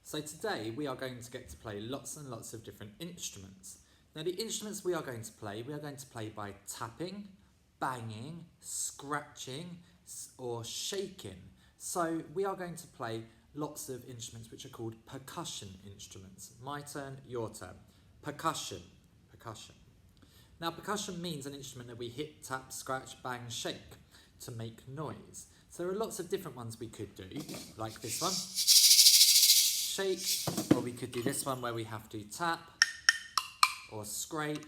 So today we are going to get to play lots and lots of different instruments. Now the instruments we are going to play by tapping, banging, scratching or shaking. So we are going to play lots of instruments which are called percussion instruments. My turn, your turn. Percussion. Percussion. Now percussion means an instrument that we hit, tap, scratch, bang, shake to make noise. So there are lots of different ones we could do, like this one, shake, or we could do this one where we have to tap or scrape.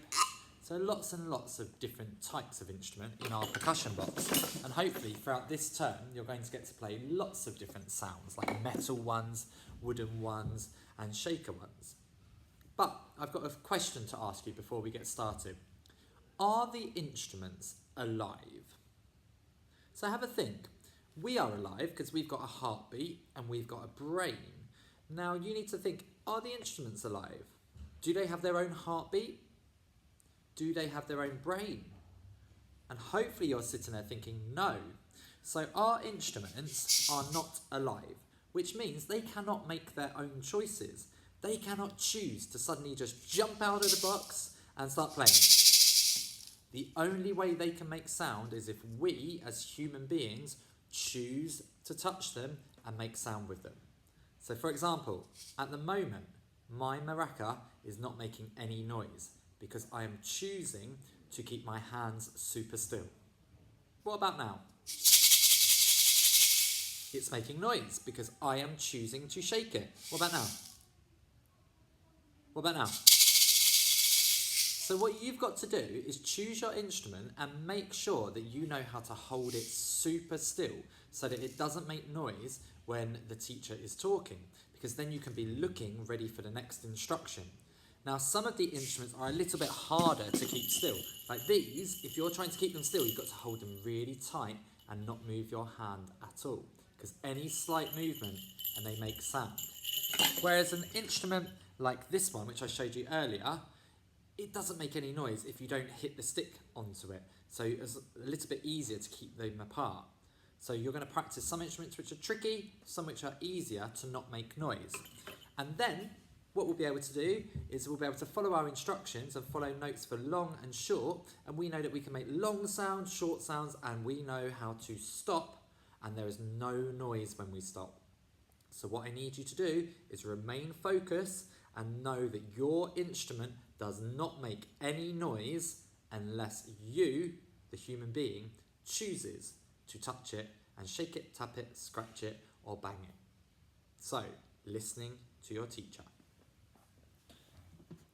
So lots and lots of different types of instrument in our percussion box. And hopefully throughout this term, you're going to get to play lots of different sounds, like metal ones, wooden ones, and shaker ones. But I've got a question to ask you before we get started. Are the instruments alive? So have a think. We are alive because we've got a heartbeat and we've got a brain. Now you need to think, are the instruments alive? Do they have their own heartbeat? Do they have their own brain? And hopefully you're sitting there thinking, no. So our instruments are not alive, which means they cannot make their own choices. They cannot choose to suddenly just jump out of the box and start playing. The only way they can make sound is if we, as human beings, choose to touch them and make sound with them. So for example, at the moment, my maraca is not making any noise because I am choosing to keep my hands super still. What about now? It's making noise because I am choosing to shake it. What about now? What about now? So what you've got to do is choose your instrument and make sure that you know how to hold it super still so that it doesn't make noise when the teacher is talking, because then you can be looking ready for the next instruction. Now some of the instruments are a little bit harder to keep still. Like these, if you're trying to keep them still, you've got to hold them really tight and not move your hand at all, because any slight movement and they make sound. Whereas an instrument like this one, which I showed you earlier, it doesn't make any noise if you don't hit the stick onto it. So it's a little bit easier to keep them apart. So you're going to practice some instruments which are tricky, some which are easier to not make noise. And then what we'll be able to do is we'll be able to follow our instructions and follow notes for long and short. And we know that we can make long sounds, short sounds, and we know how to stop. And there is no noise when we stop. So what I need you to do is remain focused and know that your instrument does not make any noise unless you, the human being, chooses to touch it and shake it, tap it, scratch it, or bang it. So, listening to your teacher.